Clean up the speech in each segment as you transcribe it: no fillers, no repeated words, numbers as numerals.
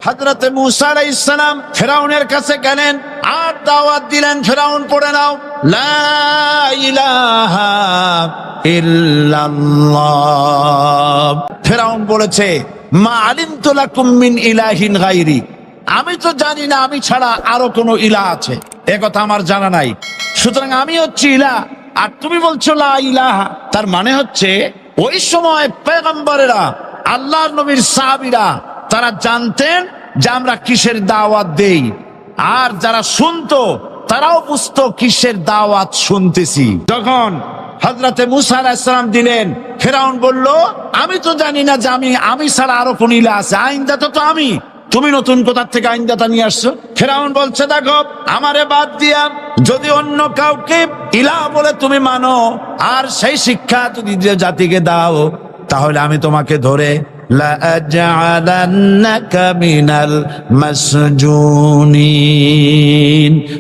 হযরত মূসা আলাইহিস সালাম ফিরাউনের কাছে গেলেন আর দাওয়াত দিলেন, ফিরাউন পড়ে নাও লা ইলাহা ইল্লাল্লাহ। ফিরাউন বলেছে মা আলিমতু লাকুম মিন ইলাহিন গায়রি, আমি তো জানি না আমি ছাড়া আরো কোনো ইলাহ আছে, এ কথা আমার জানা নাই, সুতরাং আমি হচ্ছি ইলাহ আর তুমি বলছো লা ইলাহা। তার মানে হচ্ছে ওই সময় পয়গম্বরেরা আল্লাহর নবীর সাহাবীরা তারা জানতেন যে আমরা কিসের দাওয়াত দেই, আর যারা শুনতো তারাও বুঝতো কিসের দাওয়াত শুনতেছি। যখন হযরতে মূসা আলাইহিস সালাম দিলেন, ফিরাউন বলল আমি তো জানি না যে আমি ছাড়া আরো কোন ইলাহ আছে, আইনদাতা তো আমি, তুমি নতুন কোথা থেকে আইনদাতা নিয়ে আসছো? ফিরাউন বলছে দেখো আমারে বাদ দিয়া যদি অন্য কাউকে ইলাহ বলে তুমি মানো আর সেই শিক্ষা যদি জাতিকে দাও, তাহলে আমি তোমাকে ধরে লাআজআলান্নাকা মিনাল মাসজুনিন,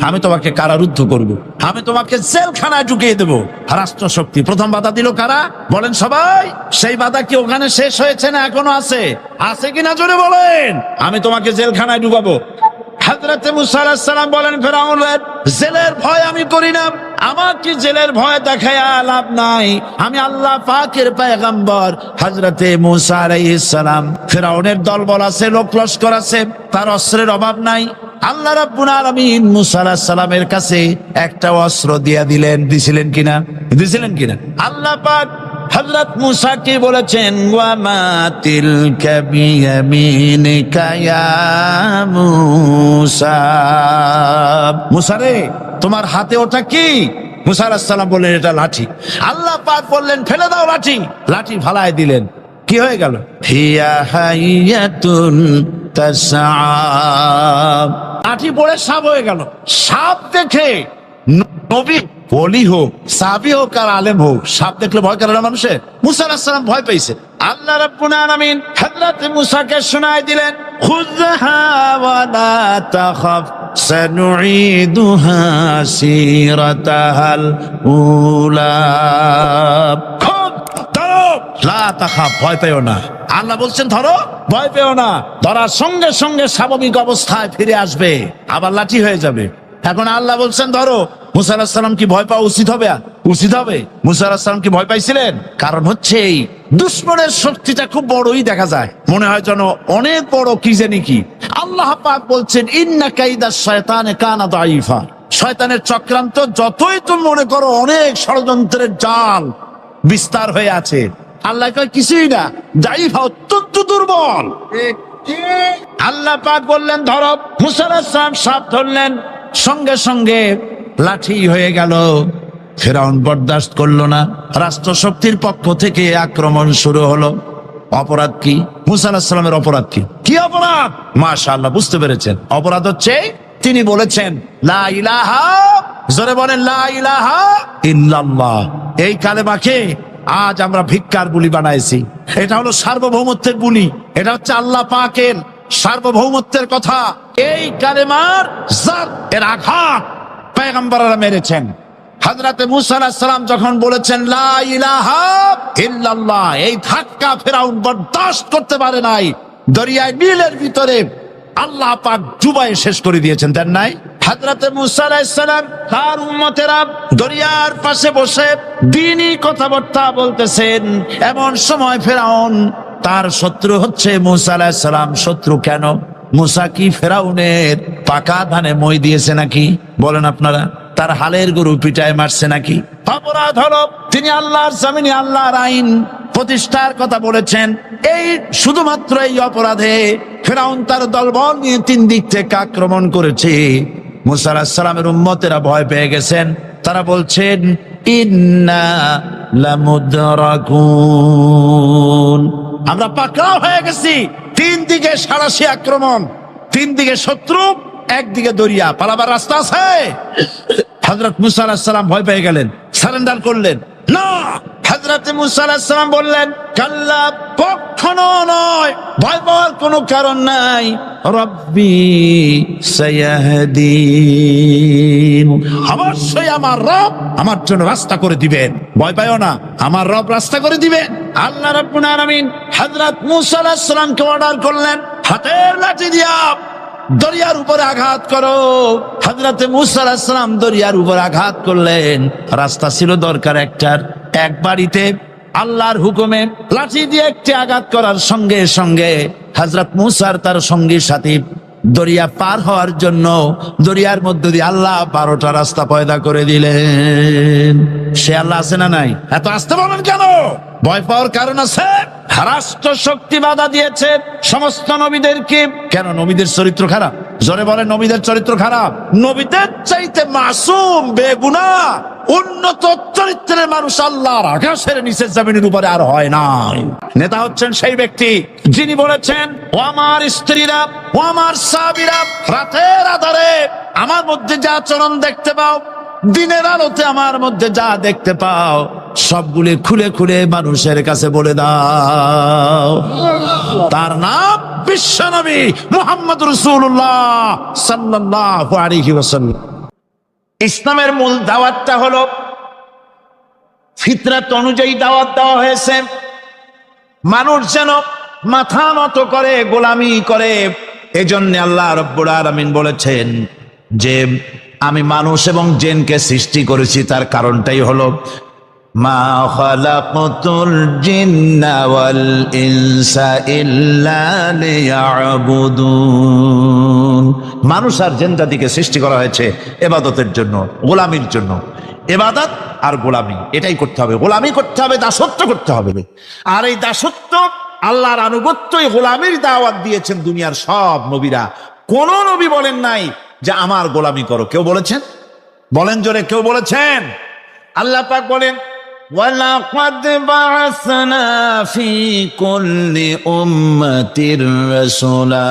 আমি তোমাকে কারারুদ্ধ করব, আমি তোমাকে জেলখানায় ঢুকিয়ে দেব। রাষ্ট্রশক্তি প্রথম বাধা দিল কারা বলেন সবাই? সেই বাধা কি ওখানে শেষ হয়েছে না এখনো আছে? আছে কিনা জোরে বলেন। আমি তোমাকে জেলখানায় ঢুকাবো। হযরতে মূসা আলাইহিস সালাম বলেন ফিরাউন জেলের ভয় আমি করি না, আমার কি জেলের ভয় দেখায় লাভ নাই, আমি আল্লাহ পাকের পয়গম্বর হযরতে মূসা আলাইহিস সালাম। ফিরাউনের দলবল আছে, লোক লস্কর আছে, তার অস্ত্রের অভাব নাই। আল্লাহ রাব্বুল আলামিন মূসা আলাইহিস সালামের কাছে একটা অস্ত্র দিছিলেন কিনা আল্লাহ পাক হযরত মূসা কে বলেছেন ওয়া মা তিলকা বিয়ামিনিকা ইয়া মূসা, মূসা রে তোমার হাতে ওটা কি? মূসা আলাইহিস সালাম বললেন এটা লাঠি। আল্লাহ পাক বললেন ফেলে দাও লাঠি, লাঠি ফালায় দিলেন, কি হয়ে গেল? হিয়া হাইয়াতুন তাসআ, লাঠি পড়ে সাপ হয়ে গেল। সাপ দেখে নবী ওলি হোক, সাহাবী হোক আর আলেম হোক, সাপ দেখলে ভয় করে না মানুষের? মূসা আলাইহিস সালাম ভয় পেয়েছে। আল্লাহ রাব্বুল আলামিন হযরত মূসাকে শোনায় দিলেন খুযহা ওয়া লা তাখাফ সানুঈদুহা সিরাতাহাল উলা, খুব ধরো লা তাখাফ, ভয় পেও না। আল্লাহ বলছেন ধরো, ভয় পেও না। ধরার সঙ্গে সঙ্গে স্বাভাবিক অবস্থায় ফিরে আসবে, আবার লাঠি হয়ে যাবে। এখন আল্লাহ বলছেন ধরো, মূসা আলাইহিস সালাম কি ভয় পাওয়া উচিত হবে? মূসা আলাইহিস সালাম কি ভয় পাইছিলেন? কারণ হচ্ছে এই দুশমনের শক্তিটা খুব বড়ই দেখা যায়, মনে হয় যেন অনেক বড় কি জানি কি। আল্লাহ পাক বলছেন ইন্না কাইদাশ শয়তানে কানা দাঈফা, শয়তানের চক্রান্ত যতই তুমি মনে করো অনেক ষড়যন্ত্রের জাল বিস্তার হয়ে আছে, আল্লাহ কয় কিছুই না, দাঈফা অত্যন্ত দুর্বল। আল্লাহ পাক বললেন ধরো, মূসা আলাইহিস সালাম সাপ ধরলেন, সঙ্গে সঙ্গে লাঠি হয়ে গেল। ফিরাউন বরদাস্ত করলো না, রাষ্ট্রশক্তির পক্ষ থেকে আক্রমণ শুরু হলো। অপরাধ কি? মূসা আলাইহিস সালামের অপরাধ কি অপরাধ? মাশাআল্লাহ বুঝতে পেরেছেন। অপরাধ হচ্ছে তিনি বলেছেন লা ইলাহা, জোরে বলেন লা ইলাহা ইল্লাল্লাহ। এই কালেমাকে আজ আমরা ভিক্ষার বুলি বানাইছি। এটা হলো সার্বভৌমত্বের বুলি, এটা হচ্ছে আল্লাহ পাকের সার্বভৌমত্বের কথা। এই কালেমার জাত এর আঘাত পয়গম্বররা মেরেছেন। হযরতে মূসা আলাইহিস সালাম যখন বলেছেন লা ইলাহা ইল্লাল্লাহ, এই ধাক্কা ফিরাউন বরদাস্ত করতে পারে নাই। দরিয়ায় নীলের ভিতরে আল্লাহ পাক ডুবাই শেষ করে দিয়েছেন, দেন নাই? হযরতে মূসা আলাইহিস সালাম তার উম্মতেরা দরিয়ার পাশে বসে দ্বীনি কথাবার্তা বলতেছেন। এমন সময় ফিরাউন, তার শত্রু হচ্ছে মূসা আলাইহিস সালাম। শত্রু কেন? মূসা কি ফিরাউনের পাকা ধানে মই দিয়েছে নাকি? বলেন আপনারা। তার হালের গরু পিটায় মারছে নাকি? অপরাধ হলো তিনি আল্লাহর জমিনে আল্লাহর আইন প্রতিষ্ঠার কথা বলেছেন। এই শুধুমাত্র এই অপরাধে ফিরাউন তার দলবল নিয়ে 3 দিক থেকে আক্রমণ করেছে। মূসা আলাইহিস সালামের উম্মতেরা ভয় পেয়ে গেছেন। তারা বলছেন ইন্না লামুদরাকুন, আমরা পাকড়াও হয়ে গেছি। 3 দিকে সাঁড়াশি আক্রমণ, 3 দিকে শত্রু, একদিকে দরিয়া, পালাবার রাস্তা আছে? হযরত মূসা আলাইহিস সালাম ভয় পেয়ে গেলেন, সারেন্ডার করলেন না। হযরত মূসা আলাইহিস সালাম বললেন কাল্লা, কখনো নয়, ভয় পাওয়ার কোনো কারণ নাই। রব্বি সায়াহদিন, অবশ্যই আমার রব আমার জন্য রাস্তা করে দিবেন, ভয় পাইও না, আমার রব রাস্তা করে দিবেন। আল্লাহ রাব্বুল আলামিন হযরত মূসা আলাইহিস সালামকে অর্ডার করলেন, হাতের লাঠি দিয়া দরিয়ার উপরে আঘাত করো। হযরতে মূসা আলাইহিস সালাম দরিয়ার উপর আঘাত করলেন। রাস্তা ছিল দরকার একটার, এক বাড়িতে আল্লাহর হুকুমে লাঠি দিয়ে একটি আঘাত করার সঙ্গে সঙ্গে হযরত মূসার তার সঙ্গী সাথী দরিয়া পার হওয়ার জন্য দরিয়ার মধ্য দিয়ে আল্লাহ 12টা রাস্তা পয়দা করে দিলেন। সে আল্লাহ আছে না নাই? এত আসতে বলেন কেন? ভয় পাওয়ার কারণ আছে। রাষ্ট্র শক্তি বাধা দিয়েছে সমস্ত নবীদেরকে। কেন? নবীদের চরিত্র খারাপ? জোরে বলে, নবীদের চরিত্র খারাপ? নবীদের চাইতে মাসুম বেগুনাহ উন্নত চরিত্রের মানুষ আল্লাহর আকাশের নিচে জমিনের উপরে আর হয় নাই। নেতা হচ্ছেন সেই ব্যক্তি যিনি বলেছেন, ও আমার স্ত্রীরা, ও আমার সাহাবীরা, রাতের আধারে আমার মধ্যে যা আচরণ দেখতে পাও, দিনের আলোতে আমার মধ্যে যা দেখতে পাও, সবগুলি খুলে খুলে মানুষের কাছে বলে দাও। তার নাম বিশ্বনবী মুহাম্মদ রাসূলুল্লাহ সাল্লাল্লাহু আলাইহি ওয়াসাল্লাম। ইসলামের মূল দাওয়াতটা হলো ফিতরাত অনুযায়ী দাওয়াত দেওয়া হয়েছে। মানুষ যেন মাথা নত করে, গোলামি করে। এজন্য আল্লাহ রাব্বুল আলামিন বলেছেন যে আমি মানুষ এবং জিনকে সৃষ্টি করেছি। তার কারণটাই হলো মা খালাকতুল জিন্না ওয়াল ইনসা ইল্লা লিয়াবুদুন। মানুষ আর জিন জাতিকে সৃষ্টি করা হয়েছে ইবাদতের জন্য, গোলামির জন্য। ইবাদত আর গোলামি এটাই করতে হবে। গোলামি করতে হবে, দাসত্ব করতে হবে। আর এই দাসত্ব, আল্লাহর আনুগত্য, এই গোলামির দাওয়াত দিয়েছেন দুনিয়ার সব নবীরা। কোন নবী বলেন নাই যে আমার গোলামি করো। কেউ বলেছেন? বলেন জোরে, কেউ বলেছেন? আল্লাহ পাক বলেন, ওয়ালাকাদ বা'আসনা ফি কুল্লি উম্মাতির রাসূলা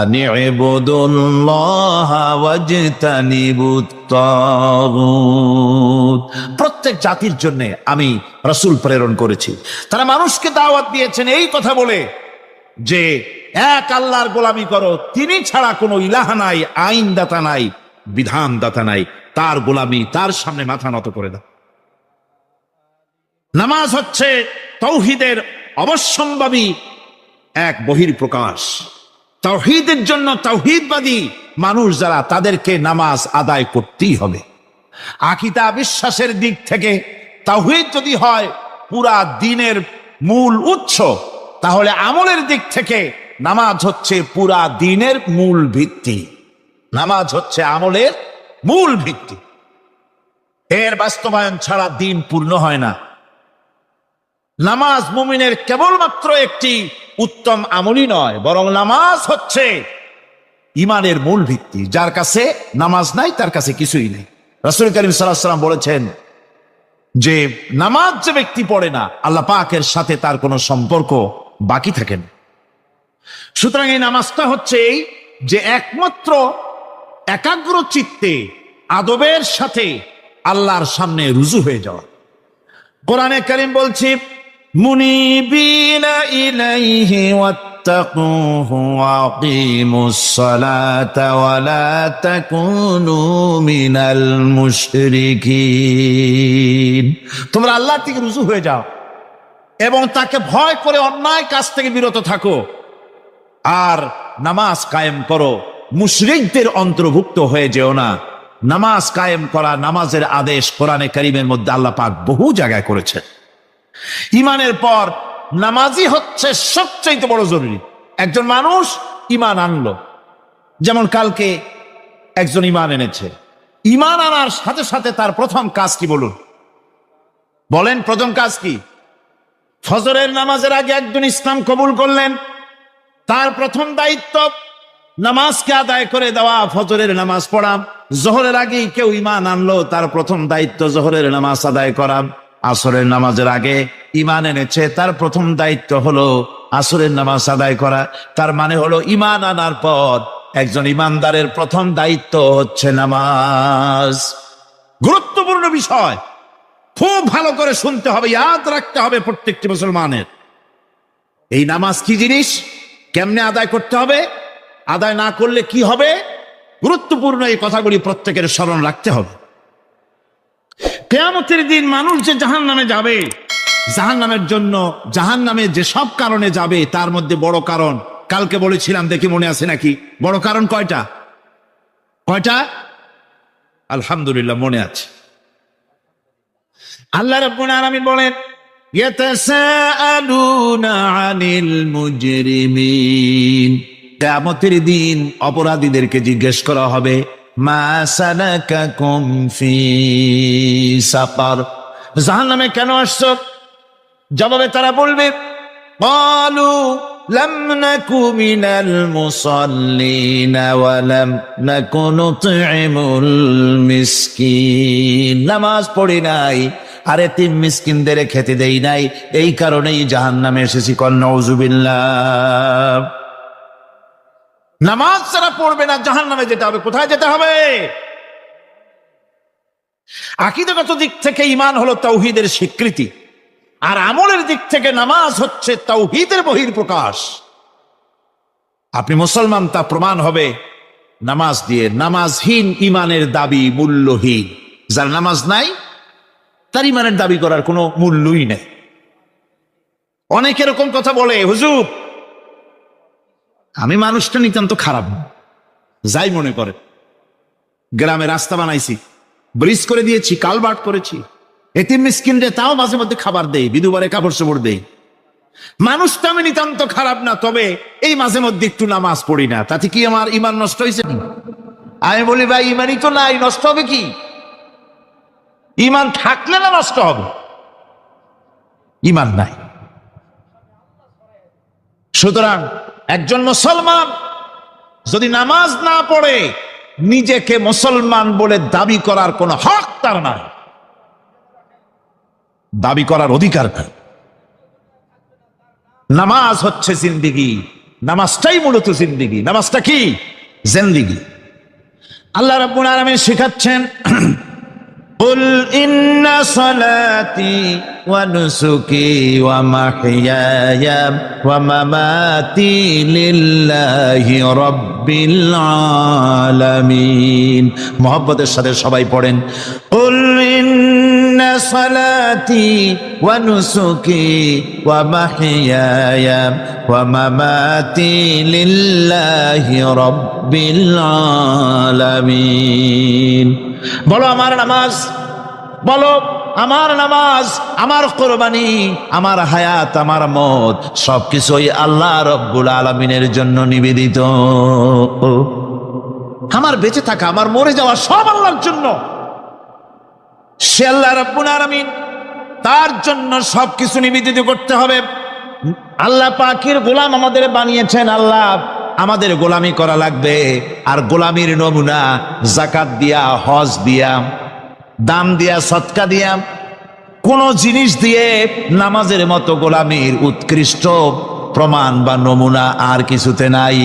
আন ইবুদুল্লাহা ওয়াজতানিবুত তাগুত। প্রত্যেক জাতির জন্য আমি রাসূল প্রেরণ করেছি। তারা মানুষকে দাওয়াত দিয়েছেন এই কথা বলে যে এক আল্লাহর গোলামি করো, তিনি ছাড়া কোনো ইলাহ নাই, আইনদাতা নাই, বিধানদাতা নাই। তার গোলামি, তার সামনে মাথা নত করে দাও। নামাজ হচ্ছে তাওহীদের অবশ্যম্ভাবী এক বহির্প্রকাশ। তাওহীদের জন্য তাওহীদবাদী মানুষ যারা, তাদেরকে নামাজ আদায় করতেই হবে। আকীদা বিশ্বাসের দিক থেকে তাওহীদ যদি হয় পুরা দ্বীনের মূল উৎস, তাহলে আমলের দিক থেকে নামাজ হচ্ছে পুরা দ্বীনের মূল ভিত্তি। নামাজ হচ্ছে আমলের মূল ভিত্তি। এর বাস্তবায়ন ছাড়া দ্বীন পূর্ণ হয় না। নামাজ মুমিনের কেবলমাত্র একটি উত্তম আমলই নয়, বরং নামাজ হচ্ছে ইমানের মূল ভিত্তি। যার কাছে নামাজ নাই তার কাছে কিছুই নেই। রাসূল করিম সাল্লাল্লাহু আলাইহি ওয়াসাল্লাম বলেছেন যে নামাজ যে ব্যক্তি পড়ে না, আল্লাহ পাকের সাথে তার কোনো সম্পর্ক বাকি থাকে না। সুতরাং এই নামাজটা হচ্ছে এই যে একমাত্র একাগ্র চিত্তে আদবের সাথে আল্লাহর সামনে রুজু হয়ে যাওয়া। কোরআনে কারীম বলছে, মুনিবিনা ইলাইহি ওয়াত্তাকুহু ওয়া আকিমুস সালাতা ওয়া লা তাকুনু মিনাল মুশরিকিন। তোমরা আল্লাহর থেকে রুজু হয়ে যাও এবং তাকে ভয় করে অন্যায় কাজ থেকে বিরত থাকো, আর নামাজ কায়েম করো। মুশরিকদের অন্তর্ভুক্ত হয়ে যেও না। নামাজ কায়েম করা, নামাজের আদেশ কোরআনে কারীমের মধ্যে আল্লাহ পাক বহু জায়গায় করেছেন। ঈমানের পর নামাজই হচ্ছে সবচেয়ে বড় জরুরি। একজন মানুষ ঈমান আনলো, যেমন কালকে একজন ঈমান এনেছে। ঈমান আনার সাথে সাথে তার প্রথম কাজ কি বলুন? বলেন, প্রথম কাজ কি? ফজরের নামাজের আগে একজন ইসলাম কবুল করলেন, তার প্রথম দায়িত্ব নামাজকে আদায় করে দেওয়া, ফজরের নামাজ পড়া। জোহরের আগে কেউ ঈমান আনলো, তার প্রথম দায়িত্ব জোহরের নামাজ আদায় করা। আসরের নামাজের আগে ঈমান এনেছে, তার প্রথম দায়িত্ব হলো আসরের নামাজ আদায় করা। তার মানে হলো ঈমান আনার পর একজন ঈমানদারের প্রথম দায়িত্ব হচ্ছে নামাজ। গুরুত্বপূর্ণ বিষয়, খুব ভালো করে শুনতে হবে, ইয়াদ রাখতে হবে প্রত্যেকটি মুসলমানের। এই নামাজ কি জিনিস, কেমনে আদায় করতে হবে, আদায় না করলে কি হবে, গুরুত্বপূর্ণ এই কথাগুলি প্রত্যেকের স্মরণ রাখতে হবে। কিয়ামতের দিন মানুষ যে জাহান্নামে যাবে, জাহান্নামের জন্য, জাহান্নামে যে সব কারণে যাবে, তার মধ্যে বড় কারণ কালকে বলেছিলাম, দেখি মনে আছে নাকি। বড় কারণ কয়টা? কয়টা? আলহামদুলিল্লাহ মনে আছে। আল্লাহ রাব্বুল আলামিন বলেন, ইয়াতাসাআলুনা আনিল মুজরিমিন, কিয়ামতের দিন অপরাধীদেরকে জিজ্ঞেস করা হবে, মা সালাকাকুম ফি সাকার, জাহান্নামে কেন আসছো? জবাবে তারা বলবে, ক্বালু লাম নাকু মিনাল মুসাল্লিন ওয়া লাম নাকু নুতঈমুল মিসকিন, নামাজ পড়ি নাই আর এতিম মিসকিনদের খেতে দেই নাই, এই কারণেই জাহান্নামে এসেছি। কল নাউযুবিল্লাহ। নামাজ যারা পড়বে না জাহান্নামে যেতে হবে। কোথায় যেতে হবে? আকীদাগত দিক থেকে ঈমান হলো তাওহীদের স্বীকৃতি, আর আমলের দিক থেকে নামাজ হচ্ছে তাওহীদের বহিঃপ্রকাশ। আপনি মুসলমান তা প্রমাণ হবে নামাজ দিয়ে। নামাজহীন ঈমানের দাবি মূল্যহীন। যার নামাজ নাই তার ঈমানের দাবি করার কোনো মূল্যই নেই। অনেক এরকম কথা বলে, হুজুর আমি মানুষটা নিতান্ত খারাপ না, যাই মনে করে, গ্রামে রাস্তা বানাইছি, ব্রিজ করে দিয়েছি, কালভার্ট করেছি, এতিম মিসকিনরে তাও মাঝে মধ্যে খাবার দেই, বিধবারে কাপড় চোপড় দেই, মানুষটা আমি নিতান্ত খারাপ না, তবে এই মাঝে মধ্যে একটু নামাজ পড়ি না, তাতে কি আমার ঈমান নষ্ট হয়েছে? আমি বলি, ভাই ঈমানই তো নাই, নষ্ট হবে কি? ঈমান থাকলে না নষ্ট হবে? ঈমান নাই। সুতরাং একজন মুসলমান যদি নামাজ না পড়ে নিজেকে মুসলমান বলে দাবি করার কোন হক তার নাই, দাবি করার অধিকার নাই। নামাজ হচ্ছে জিন্দেগি, নামাজটাই মূলত জিন্দেগি। নামাজটা কি? জিন্দেগি। আল্লাহ রাব্বুল আলামিন শেখাচ্ছেন, কুল ইন্না সালাতি ওয়া নুসুকি ওয়া মাহইয়ায়া ওয়া মামাতি লিল্লাহি রাব্বিল আলামিন। মুহাব্বতের সাথে সবাই পড়েন, কুল ইন্না সালাতি ওয়া নুসুকি ওয়া মাহইয়ায়া ওয়া মামাতি লিল্লাহি রাব্বিল আলামিন। বলো আমার নামাজ, বলো আমার নামাজ, আমার কোরবানি, আমার হায়াত, আমার মত সবকিছুই আল্লাহ রব্বুল আলামিনের জন্য নিবেদিত। আমার বেঁচে থাকা, আমার মরে যাওয়া সব আল্লাহর জন্য। সে আল্লাহ রব্বুল আলামিন, তার জন্য সবকিছু নিবেদিত করতে হবে। আল্লাহ পাকের গোলাম আমাদের বানিয়েছেন, আল্লাহ আমাদের গোলামি করা লাগবে। আর গোলামির নমুনা যাকাত দিয়া, হজ দিয়া, দাম দিয়া, সদকা দিয়া, কোন জিনিস দিয়ে নামাজের মতো গোলামির উৎকৃষ্ট প্রমাণ বা নমুনা আর কিছুতে নাই।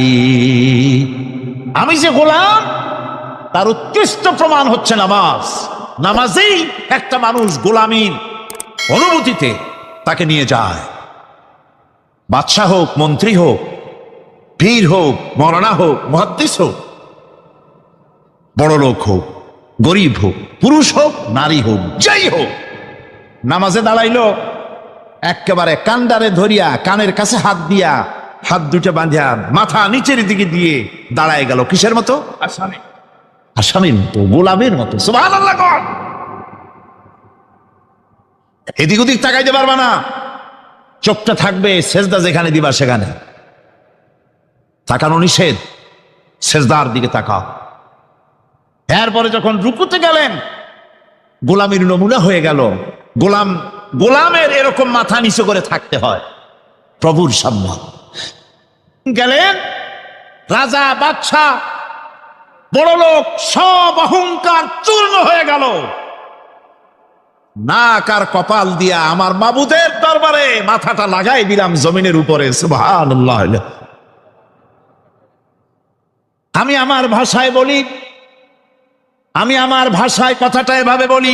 আমি যে গোলাম তার উৎকৃষ্ট প্রমাণ হচ্ছে নামাজ। নামাজেই একটা মানুষ গোলামির অনুভূতিতে তাকে নিয়ে যায়। বাদশাহ হোক, মন্ত্রী হোক, পীর হোক, মৌলানা হোক, মুহাদ্দিস হোক, বড় লোক হোক, গরিব হোক, পুরুষ হোক, নারী হোক, যাই হোক, নামাজে দাঁড়াইলো, একেবারে কান্ডারে ধরিয়া কানের কাছে হাত দিয়া, হাত দুটো বাঁধিয়া মাথা নিচের দিকে দিয়ে দাঁড়ায় গেল। কিসের মতো? আসামি, আসামির মতো, গোলামের মতো। সুবহানাল্লাহ। এদিক ওদিক তাকাইতে পারবা না, চোখটা থাকবে সেজদা যেখানে দিবা সেখানে। তাকানো নিষেধ, সেজদার দিকে তাকাও। এরপরে যখন রুকুতে গেলেন, গোলামির নমুনা হয়ে গেল। গোলামের এরকম মাথা নিচু করে থাকতে হয় প্রভুর সামনে। গেলেন, রাজা, বাদশাহ, বড় লোক, সব অহংকার চূর্ণ হয়ে গেল। নাক আর কপাল দিয়া আমার মাবুদের দরবারে মাথাটা লাগাই দিলাম জমিনের উপরে। সুবহানাল্লাহ। আমি আমার ভাষায় বলি, আমি আমার ভাষায় কথাটা এভাবে বলি,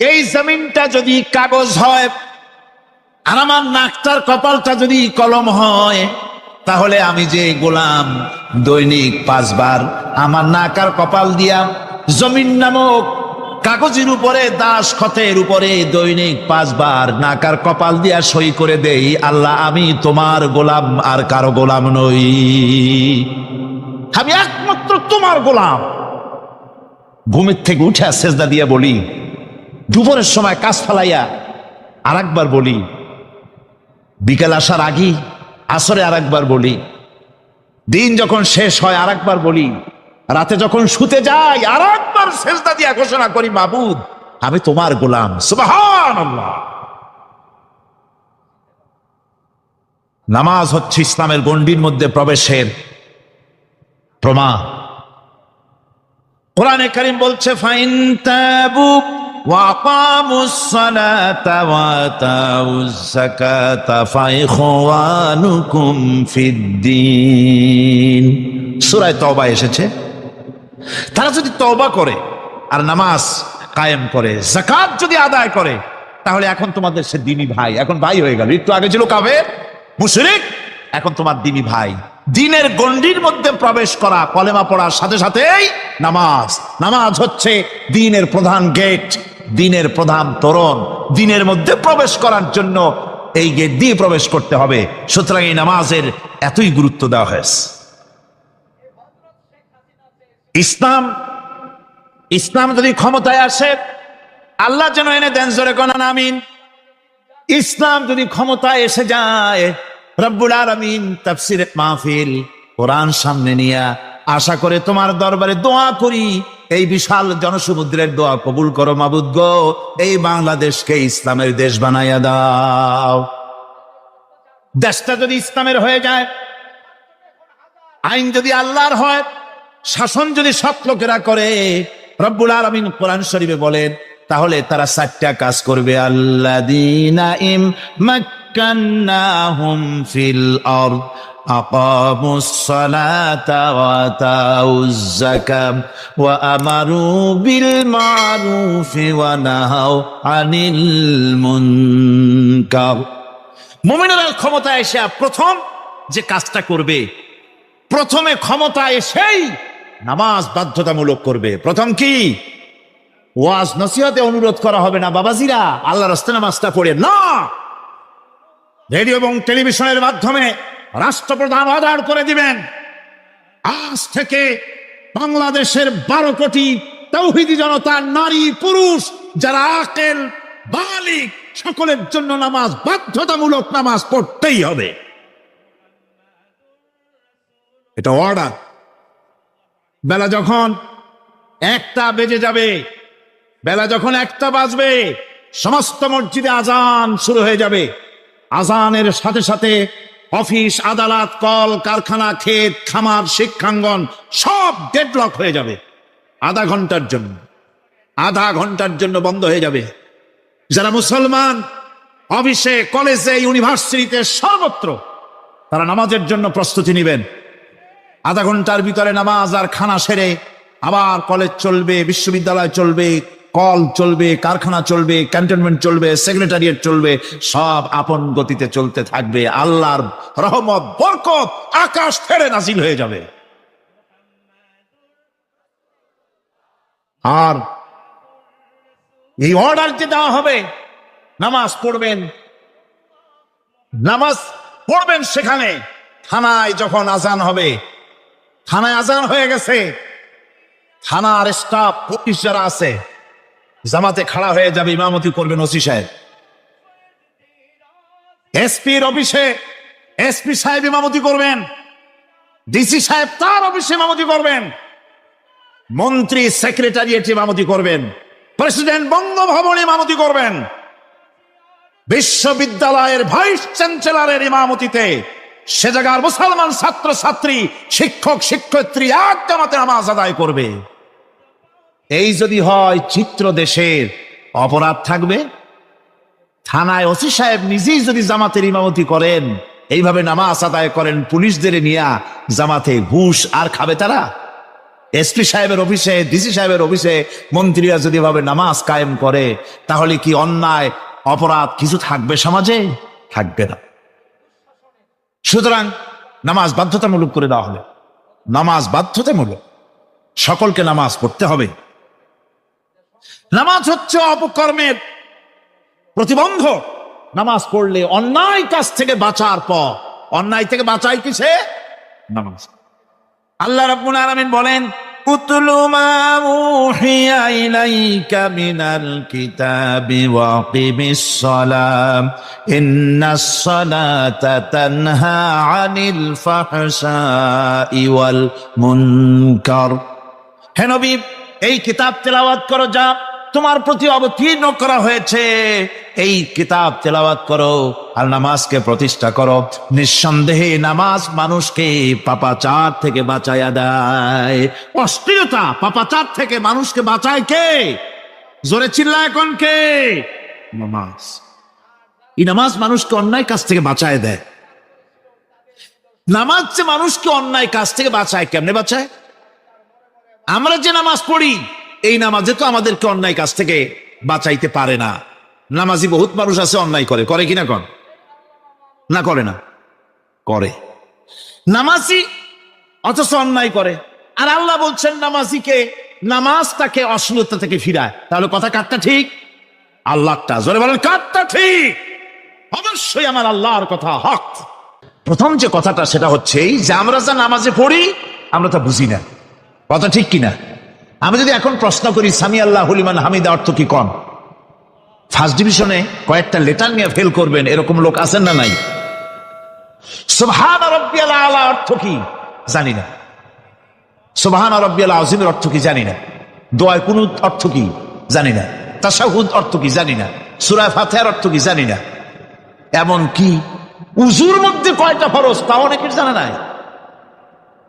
এই জমিনটা যদি কাগজ হয় আর আমার নাকটার কপালটা যদি কলম হয়, তাহলে আমি যে গোলাম দৈনিক 5 বার আমার নাক আর কপাল দিয়া জমিন নামক কাগজের উপরে দাসখতের উপরে দৈনিক 5 বার নাকার কপাল দিয়া সই করে দেই, আল্লাহ আমি তোমার গোলাম, আর কারো গোলাম নই, আমি একমাত্র তোমার গোলাম। ঘুমের থেকে উঠে সেজদা দিয়া বলি, দুপুরের সময় কাজ ফালাইয়া আর একবার বলি, বিকেল আসার আগে আসরে আর একবার বলি, দিন যখন শেষ হয় আর একবার বলি, রাতে যখন শুতে যাই আর একবার সেজদা দিয়া ঘোষণা করি, মাবুদ আমি তোমার গোলাম। সুবহানাল্লাহ। নামাজ হচ্ছে ইসলামের গণ্ডির মধ্যে প্রবেশের প্রমাণ। কোরআনে কারীম বলছে, ফাইন তাবু ওয়া আকামুস সালাতা ওয়া আতাউজ যাকাতা ফাইখওয়ানুকুম ফিদ্দীন। সূরা তওবা এসেছে, তারা যদি তওবা করে আর নামাজ কায়েম করে, যাকাত যদি আদায় করে, তাহলে এখন তোমাদের সে দ্বীনি ভাই, এখন ভাই হয়ে গেল। একটু আগে ছিল কাফের মুশরিক, এখন তোমার দ্বীনি ভাই। দ্বীনের গণ্ডির মধ্যে প্রবেশ করা, কলেমা পড়ার সাথে সাথেই নামাজ। নামাজ হচ্ছে দ্বীনের প্রধান গেট, দ্বীনের প্রধান তোরণ। দ্বীনের মধ্যে প্রবেশ করার জন্য এই গেট দিয়ে প্রবেশ করতে হবে। সুতরাং এই নামাজের এতই গুরুত্ব দেওয়া হয়েছে। ইসলাম যদি ক্ষমতায় আসে, আল্লাহ যেন এনে দেন, জোরে কোন আমিন। ইসলাম যদি ক্ষমতায় এসে যায়, রব্বুল আলামিন তাফসীরে মাহফিল কোরআন সামনে নিয়ে আশা করে তোমার দরবারে দোয়া করি, এই বিশাল জনসমুদ্রের দোয়া কবুল করো মাবুদ গো, এই বাংলাদেশকে ইসলামের দেশ বানাইয়া দাও। দেশটা যদি ইসলামের হয়ে যায়, আইন যদি আল্লাহর হয়, শাসন যদি সৎ লোকেরা করে, রব্বুল আলামিন কোরআন শরীফে বলেন, তাহলে তারা 4টা কাজ করবে। আল্লাযীনা ইম্মাক্কান্নাহুম ফিল আরদ আকামুস সালাতা ওয়া আতাউজ যাকাত ওয়া আমারু বিল মারুফি ওয়া নাহাউ আনিল মুনকার। মুমিনেরা ক্ষমতা এসে প্রথম যে কাজটা করবে, প্রথমে ক্ষমতা এসেই নামাজ বাধ্যতামূলক করবে। প্রথম কি? ওয়াজ নসিহতে অনুরোধ করা হবে না, বাবাজিরা আল্লাহর রাস্তায় নামাজটা পড়ে না। রেডিও এবং টেলিভিশনের মাধ্যমে রাষ্ট্রপ্রধান অর্ডার করে দিবেন, আজ থেকে বাংলাদেশের 12 কোটি তাওহীদি জনতা, নারী পুরুষ যারা আকেল বালিগ, সকলের জন্য নামাজ বাধ্যতামূলক, নামাজ পড়তেই হবে। এটা অর্ডার। বেলা যখন 1টা বেজে যাবে, বেলা যখন 1টা বাজবে, সমস্ত মসজিদে আজান শুরু হয়ে যাবে। আজানের সাথে সাথে অফিস, আদালত, কল কারখানা, ক্ষেত খামার, শিক্ষাঙ্গন সব ডেডলক হয়ে যাবে। আধা ঘন্টার জন্য বন্ধ হয়ে যাবে। যারা মুসলমান অফিসে, কলেজে, ইউনিভার্সিটিতে, সর্বত্র তারা নামাজের জন্য প্রস্তুতি নেবেন। আধা ঘন্টার ভিতরে নামাজ আর খানা সেরে আবার কলেজ চলবে, বিশ্ববিদ্যালয় চলবে, কল চলবে, কারখানা চলবে, ক্যান্টনমেন্ট চলবে, সেক্রেটারিয়েট চলবে, সব আপন গতিতে চলতে থাকবে। আল্লাহর রহমত, বরকত আকাশ থেকে নাজিল হয়ে যাবে। আর এই অর্ডার যে দেওয়া হবে, নামাজ পড়বেন সেখানে। থানায় যখন আজান হবে, থানায় আজান হয়ে গেছে, থানার স্টাফ, পুলিশ যারা আছে জামাতে খাড়া হয়ে যাবে, ইমামতি করবেন ওসি সাহেব। এসপির অফিসে এসপি সাহেব ইমামতি করবেন, ডিসি সাহেব তার অফিসে ইমামতি করবেন, মন্ত্রী সেক্রেটারিয়েট ইমামতি করবেন, প্রেসিডেন্ট বঙ্গভবনে ইমামতি করবেন, বিশ্ববিদ্যালয়ের ভাইস চ্যান্সেলরের ইমামতিতে সে জায়গার মুসলমান ছাত্র ছাত্রী, শিক্ষক শিক্ষয়িত্রী এক জামাতে নামাজ আদায় করবে। এই যদি হয় চিত্র দেশের, অপরাধ থাকবে। থানায় ওসি সাহেব নিজেই যদি জামাতের ইমামতি করেন, এইভাবে নামাজ আদায় করেন পুলিশদের নিয়ে জামাতে, ঘুষ আর খাবে তারা? এসপি সাহেবের অফিসে, ডিসি সাহেবের অফিসে মন্ত্রীরা যদি ভাবে নামাজ কায়েম করে, তাহলে কি অন্যায় অপরাধ কিছু থাকবে সমাজে? থাকবে না। সুতরাং নামাজ বাধ্যতামূলক করে দেওয়া হবে। নামাজ বাধ্যতামূলক, সকলকে নামাজ পড়তে হবে। নামাজ হচ্ছে অপকর্মের প্রতিবন্ধ। নামাজ পড়লে অন্যায় কাজ থেকে বাঁচার পর, অন্যায় থেকে বাঁচাই কিসে? নামাজ। আল্লাহ রাব্বুল আলামিন বলেন, উতলু মা উহিয়া ইলাইকা মিনাল কিতাবি ওয়া আকিমিস সালাম ইন্নাস সালাতা তানহা আনিল ফাহশাই ওয়াল মুনকার। হে নবী, এই কিতাব তেলাওয়াত করো যা তোমার প্রতি অবতীর্ণ করা হয়েছে, এই কিতাব তেলাওয়াত করো আর নামাজকে প্রতিষ্ঠা করো। নিঃসন্দেহে নামাজ মানুষকে পাপাচার থেকে বাঁচায়া দেয়। অশ্লীলতা, পাপাচার থেকে মানুষকে বাঁচায় কে? জোরে চিল্লা এখন কে? নামাজ। এই নামাজ মানুষকে অন্যায় কাজ থেকে বাঁচায় দেয়। নামাজ যে মানুষকে অন্যায় কাজ থেকে বাঁচায়, কেমনে বাঁচায়? আমরা যে নামাজ পড়ি, এই নামাজে তো আমাদেরকে অন্যায় কাজ থেকে বাঁচাইতে পারে না। নামাজি বহুত মানুষ আছে অন্যায় করে, করে কিনা কন? না করে না? করে। নামাজি অথচ অন্যায় করে। আর আল্লাহ বলছেন নামাজিকে, নামাজ তাকে অশ্লীলতা থেকে ফিরায়। তাহলে কথা কারটা ঠিক? আল্লাহটা। জোরে বলেন কারটা ঠিক? অবশ্যই আমার আল্লাহর কথা হক। প্রথম যে কথাটা সেটা হচ্ছে এই যে আমরা যা নামাজে পড়ি আমরা তা বুঝি না। কথা ঠিক কিনা? আমি যদি এখন প্রশ্ন করি সামি আল্লাহু লিমান হামিদা অর্থ কি, কন? ফার্স্ট ডিভিশনে কয়েকটা লেটার নিয়ে ফেল করবেন এরকম লোক আছেন না নাই? সুবহান রাব্বিয়াল আলা অর্থ কি জানি না। সুবহান রাব্বিয়াল আযীমের অর্থ কি জানি না। দোয়ায় কুনুত অর্থ কি জানি না। তাশাহুদ অর্থ কি জানি না। সূরা ফাতিহার অর্থ কি জানি না। এমন কি উযুর মধ্যে কয়টা ফরজ তা অনেকের জানা নাই।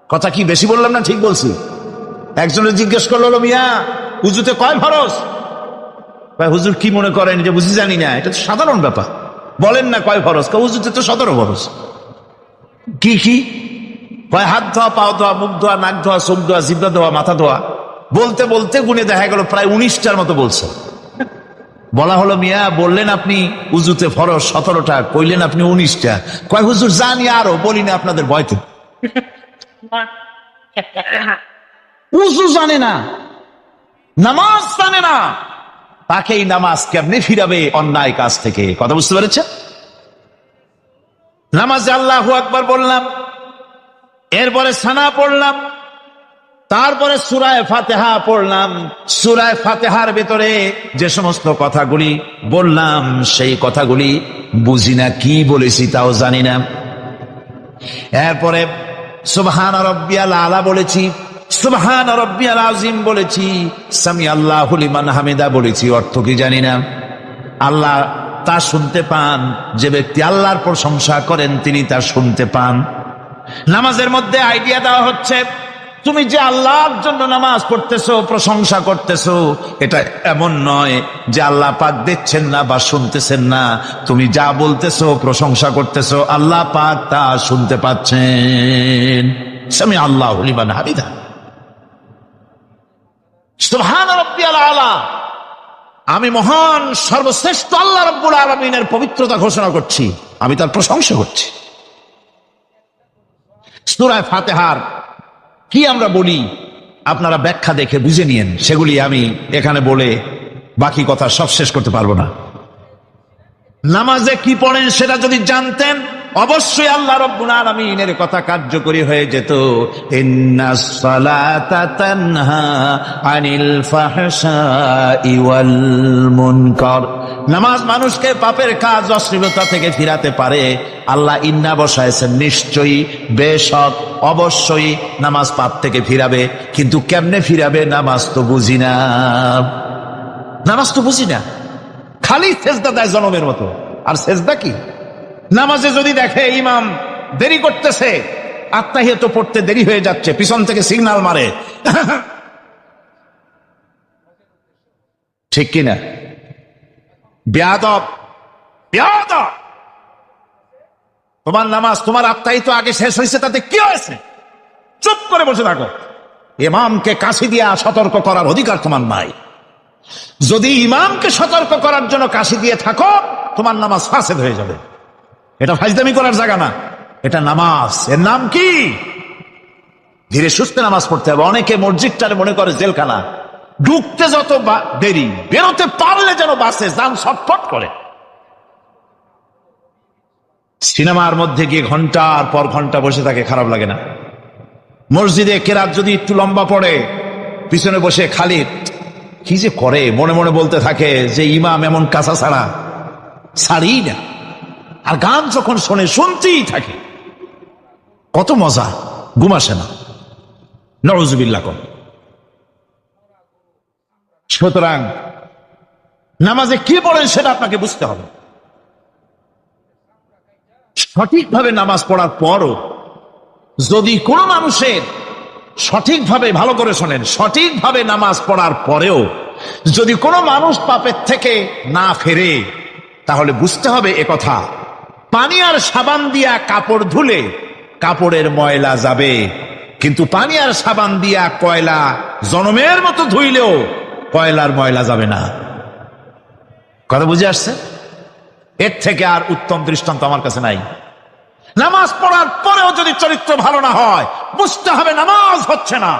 কথা কি বেশি বললাম না ঠিক বলছি? একজনের জিজ্ঞেস করলো, মিয়া উযুতে কয় ফরজ? ভাই হুজুর কি মনে করেন যে বুঝি জানি না? এটা তো সাধারণ ব্যাপার, বলেন না কয় ফরজ? উযুতে তো 17 ফরজ। কি কি কয়? হাত ধোয়া, পাও ধোয়া, মুখ ধোয়া, নাক ধোয়া, চোখ ধোয়া, জিহ্বা ধোয়া, মাথা ধোয়া। বলতে বলতে গুনে দেখা গেল প্রায় 19টার মতো বলছে। বলা হলো, মিয়া বললেন আপনি উযুতে ফরজ 17টা, কইলেন আপনি 19টা। কয় হুজুর জানি আরো, বলি না আপনাদের ভয়তে। উযু জানে না, নামাজ জানে না, তাকে এই নামাজ কেমনে ফিরাবে অন্যায় কাজ থেকে? কথা বুঝতে পেরেছে? নামাজে আল্লাহু আকবার বললাম, এরপরে সানা পড়লাম, তারপরে সূরা ফাতিহা পড়লাম। সূরা ফাতিহার ভিতরে যে সমস্ত কথাগুলি বললাম সেই কথাগুলি বুঝি না, কি বলেছি তাও জানি না। এরপরে সুবহান রাব্বিয়াল আলা বলেছি, সুবহান রাব্বিয়াল আযীম বলেছি, সামি আল্লাহু লিমান হামিদা বলেছি, অর্থ কি জানি না। আল্লাহ তা শুনতে পান, যে ব্যক্তি আল্লাহর প্রশংসা করেন তিনি তা শুনতে পান। নামাজের মধ্যে আইডিয়া দেওয়া হচ্ছে, তুমি যে আল্লাহর জন্য নামাজ পড়তেছো, প্রশংসা করতেছো, এটা এমন নয় যে আল্লাহ পাক দেখছেন না বা শুনতেছেন না। তুমি যা বলতেছো, প্রশংসা করতেছো, আল্লাহ পাক তা শুনতে পাচ্ছেন। সামি আল্লাহু লিমান হামিদা, সুবহান রাব্বিয়াল আলা। আমি মহান সর্বশ্রেষ্ঠ আল্লাহ রাব্বুল আলামিনের পবিত্রতা ঘোষণা করছি, আমি তার প্রশংসা করছি। সূরা ফাতিহার কি আমরা বলি আপনারা ব্যাখ্যা দেখে বুঝে নিয়েন, সেগুলি আমি এখানে বলে বাকি কথা সব শেষ করতে পারবো না। নামাজে কি পড়েন সেটা যদি জানতেন, অবশ্যই আল্লাহ রাব্বুল আলামিনের কথা কার্যকরী হয়ে যেত। ইন্নাস সালাতা তানহা আনিল ফাহশাই ওয়াল মুনকার। নামাজ মানুষকে পাপের কাজ, অশ্লীলতা থেকে ফিরাতে পারে। আল্লাহ ইন্না বসায়ছেন, নিশ্চয়ই, বেশক, অবশ্যই নামাজ পাপ থেকে ফিরাবে। কিন্তু কেমনে ফিরাবে নামাজ তো বুঝি না। নামাজ তো বুঝি না, খালি সেজদা দেয় জনমের মতো। আর সেজদা কি? নামাজে যদি দেখে ইমাম দেরি করতেছে, আত্তাহিয়াত পড়তে দেরি হয়ে যাচ্ছে, পিছন থেকে সিগন্যাল মারে, ঠিক কিনা? বেয়াদব, বেয়াদব। তোমার নামাজ, তোমার আত্তাহিয়াত আগে শেষ হয়েছে, তাতে কি হয়েছে? চুপ করে বসে থাকো। ইমামকে কাশি দিয়া সতর্ক করার অধিকার তোমার নাই। যদি ইমামকে সতর্ক করার জন্য কাশি দিয়ে থাকো, তোমার নামাজ ফাসেদ হয়ে যাবে। এটা ফাজলামি করার জায়গা না, এটা নামাজ। এর নাম কি? ধীরে সুস্থে নামাজ পড়তে হবে। অনেকে মসজিদটারে মনে করে জেলখানা। ঢুকতে যত দেরি, বেরোতে পারলে যেন বাসে যান ছটফট করে। সিনেমার মধ্যে গিয়ে ঘন্টার পর ঘন্টা বসে থাকে, খারাপ লাগে না? মসজিদে কেরাত যদি একটু লম্বা পড়ে, পিছনে বসে খালি কি যে করে মনে মনে বলতে থাকে যে ইমাম এমন কাঁচা ছাড়া ছাড়ি না। আর গান যখন শোনে শুনতেই থাকে, কত মজা, ঘুম আসে না। নওয়াজুবিল্লাহ। সুতরাং নামাজে কি পড়েন সেটা আপনাকে বুঝতে হবে। সঠিকভাবে নামাজ পড়ার পরও যদি কোনো মানুষের সঠিকভাবে, ভালো করে শোনেন, সঠিকভাবে নামাজ পড়ার পরেও যদি কোনো মানুষ পাপের থেকে না ফেরে, তাহলে বুঝতে হবে একথা, পানি আর সাবান দিয়া কাপড় ধুলে কাপড়ের ময়লা যাবে, কিন্তু পানি আর সাবান দিয়া কয়লা জনমের মতো ধুইলেও কয়লার ময়লা যাবে না। কথা বুঝে আসছে? এর থেকে আর উত্তম দৃষ্টান্ত আমার কাছে নাই। নামাজ পড়ার পরেও যদি চরিত্র ভালো না হয়, বুঝতে হবে নামাজ হচ্ছে না,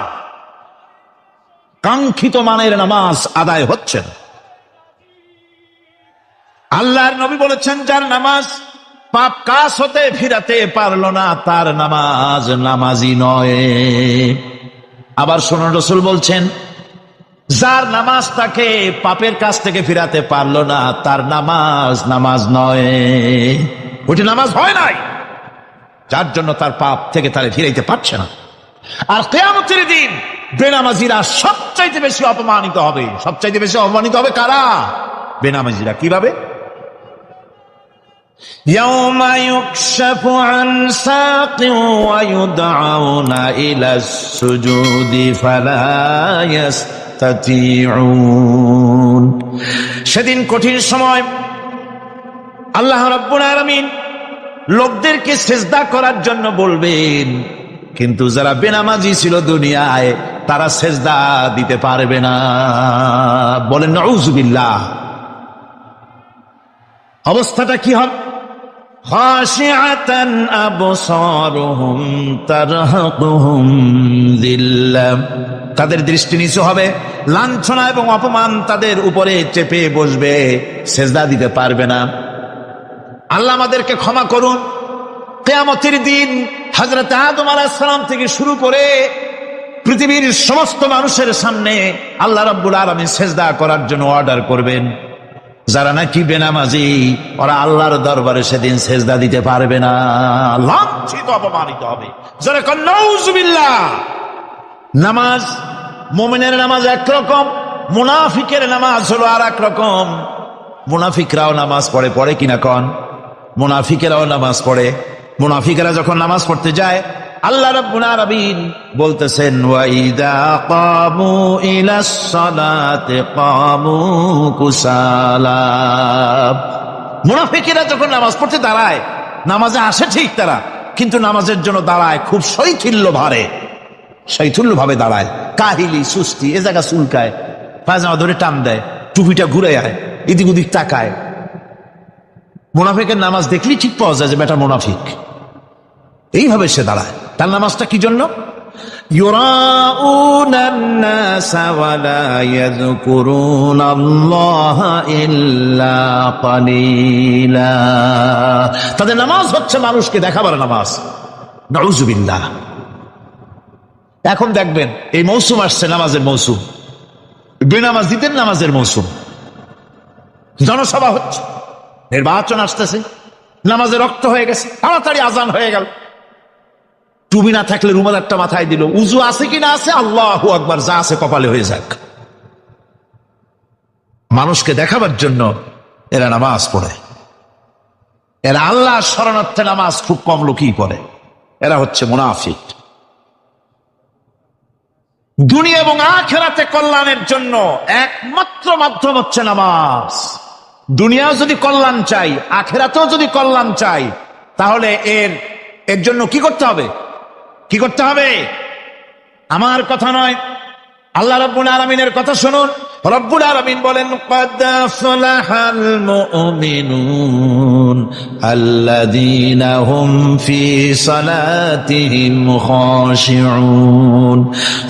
কাঙ্ক্ষিত মানের নামাজ আদায় হচ্ছে না। আল্লাহর নবী বলেছেন, যার নামাজ পাপ কাজ হতে ফিরাতে পারল না, তার নামাজ নামাজি নয়। আবার শুনুন, রাসূল বলছেন, যার নামাজ তাকে পাপের কাছ থেকে ফিরাতে পারলো না, তার নামাজ নামাজ নয়, ওটি নামাজ হয় নাই, যার জন্য তার পাপ থেকে তারে ফিরাইতে পারছে না। আর কিয়ামতের দিন বেনামাজিরা সবচাইতে বেশি অপমানিত হবে। সবচাইতে বেশি অপমানিত হবে কারা? বেনামাজিরা। কিভাবে? ইয়াউমা ইউকশাফু আন সাকিন ওয়া ইউদআউনা ইলাস সুজুদি ফালা ইয়াস্তাতিউন। সেদিন কঠিন সময়, আল্লাহ রাব্বুল আলামিন লোকদেরকে সিজদা করার জন্য বলবেন, কিন্তু যারা বেনামাজি ছিল দুনিয়ায়, তারা সিজদা দিতে পারবে না। বলেন নাউযুবিল্লাহ। অবস্থাটা কি হবে? খাশিআতান আবসারুহুম তারহাকুহুম যিল্লাহ। তাদের দৃষ্টি নিচু হবে, লাঞ্ছনা এবং অপমান তাদের উপরে চেপে বসবে, সিজদা দিতে পারবে না। আল্লাহ আমাদেরকে ক্ষমা করুন। কিয়ামতের দিন হযরত আদম আলাইহিস সালাম থেকে শুরু করে পৃথিবীর সমস্ত মানুষের সামনে আল্লাহ রাব্বুল আলামিন সিজদা করার জন্য অর্ডার করবেন। যারা নাকি বেনামাজি, ওরা আল্লাহর দরবারে সেদিন সিজদা দিতে পারবে না, লাঞ্ছিত, অপমানিত হবে। যারা কন নাউযুবিল্লাহ। নামাজ, মুমিনের নামাজ একরকম, মুনাফিকের নামাজ হলো আর এক রকম। মুনাফিকরাও নামাজ পড়ে, পড়ে কিনা কন? মুনাফিকেরাও নামাজ পড়ে। মুনাফিকেরা যখন নামাজ পড়তে যায়, আল্লাহ রাব্বুল আলামিন বলতেছেন, ওয়া ইযা কামু ইলাস সালাতি কামু কুসালা। মুনাফিকেরা যখন নামাজ পড়তে দাঁড়ায়, নামাজে আসে ঠিক তারা, কিন্তু নামাজের জন্য দাঁড়ায় খুব শৈথিল্য ভারে, শৈথিল্য ভাবে দাঁড়ায়, কাহিলি, সুস্তি, এ জায়গা চুলকায়, পায়জামা ধরে টান দেয়, টুপিটা ঘুরে আয়, এদিক ওদিক তাকায়। মুনাফিকের নামাজ দেখলেই ঠিক পাওয়া যায় যে বেটা মুনাফিক। এইভাবে সে দাঁড়ায়। তার নামাজটা কি জন্য? ইউরাউনান নাসা ওয়া লা ইয়াযকুরুনাল্লাহা ইল্লা কালিলা। তাদের নামাজ হচ্ছে মানুষকে দেখাবার নামাজ। নাউযুবিল্লাহ। এখন দেখবেন এই মৌসুম আসছে, নামাজের মৌসুম, বেনামাজিদের নামাজের মৌসুম। জনসভা হচ্ছে, নির্বাচন আসতেছে, নামাজে রক্ত হয়ে গেছে, তাড়াতাড়ি আজান হয়ে গেল, টুপি না থাকলে রুমাল একটা মাথায় দিল, উজু আছে কি না আছে, আল্লাহু আকবার, যা আছে কপালে হয়ে যাক। মানুষকে দেখাবার জন্য এরা নামাজ পড়ে। এরা আল্লাহর শরণার্থে নামাজ খুব কম লোকই পড়ে। এরা হচ্ছে মুনাফিক। দুনিয়া এবং আখিরাতে কল্যাণের জন্য একমাত্র মাধ্যম হচ্ছে নামাজ। দুনিয়াও যদি কল্যাণ চাই, আখিরাতেও যদি কল্যাণ চাই, তাহলে এর জন্য কি করতে হবে? কি করতে হবে? আমার কথা নয়, আল্লাহ রাব্বুল আলামিনের কথা শুনুন। রব্বুল আলামিন বলেন, ক্বাদ আফলাহাল মুমিনুন الذين هم في صلاتهم خاشعون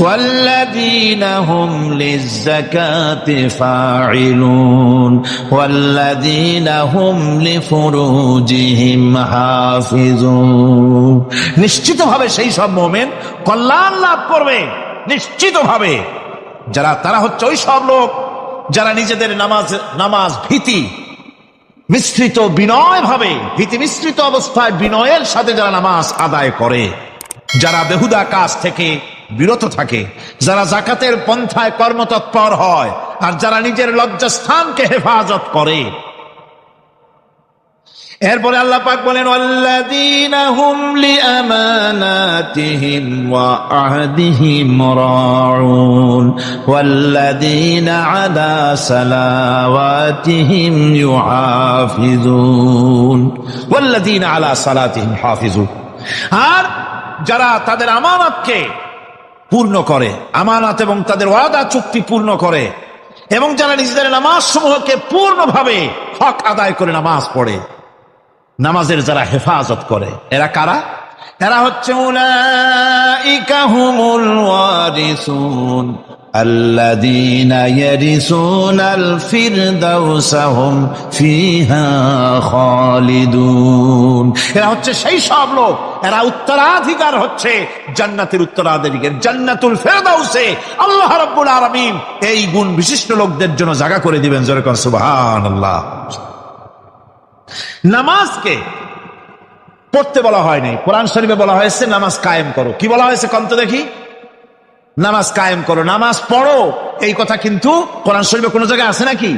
والذين هم للزكاة فاعلون والذين هم لفروجهم حافظون নিশ্চিতভাবে সেই সব মুমিন কল্যাণ লাভ করবে নিশ্চিতভাবে। তারা হচ্ছে ওই সব লোক যারা নিজেদের নামাজ ভীতি মিশ্রিত বিনয় ভাবে, ভীতি মিশ্রিত অবস্থায় বিনয়ের সাথে যারা নামাজ আদায় করে, যারা বেহুদা কাজ থেকে বিরত থাকে, যারা যাকাতের পন্থায় কর্মতৎপর হয়, আর যারা নিজের লজ্জাস্থানকে হেফাজত করে। এরপরে আল্লাহ পাক বলেন ওয়াল্লাযীনা হুম লিআমানাতিহিম ওয়া আহদিহিম রাউন ওয়াল্লাযীনা আলা সালাওয়াতিহিম ইউহাফিজুন ওয়াল্লাযীনা আলা সালাতিহিম হাফিজুন। আর যারা তাদের আমানতকে পূর্ণ করে, আমানত এবং তাদের ওয়াদা চুক্তি পূর্ণ করে, এবং যারা নিজেদের নামাজ সমূহকে পূর্ণভাবে হক আদায় করে নামাজ পড়ে, নামাজের যারা হেফাজত করে, এরা কারা? এরা হচ্ছে উলাইকা হুমুল ওয়ারিসুন আল্লাযীনা ইয়ারিসুনাল ফিরদাউসা হুম ফিহা খালিদুন। এরা হচ্ছে সেই সব লোক, এরা উত্তরাধিকার হচ্ছে জান্নাতের উত্তরাধিকার, জান্নাতুল ফিরদাউসে আল্লাহ রাব্বুল আলামিন এই গুণ বিশিষ্ট লোকদের জন্য জায়গা করে দিবেন। জোরে কোন সুবহানাল্লাহ। নামাজকে পড়তে বলা হয়নি, কোরআন শরীফে বলা হয়েছে নামাজ কায়েম করো। কি বলা হয়েছে কন্ত দেখি? নামাজ কায়েম করো, নামাজ পড়ো। এই কথা কিন্তু কোরআন শরীফে কোনো জায়গায় আছে নাকি?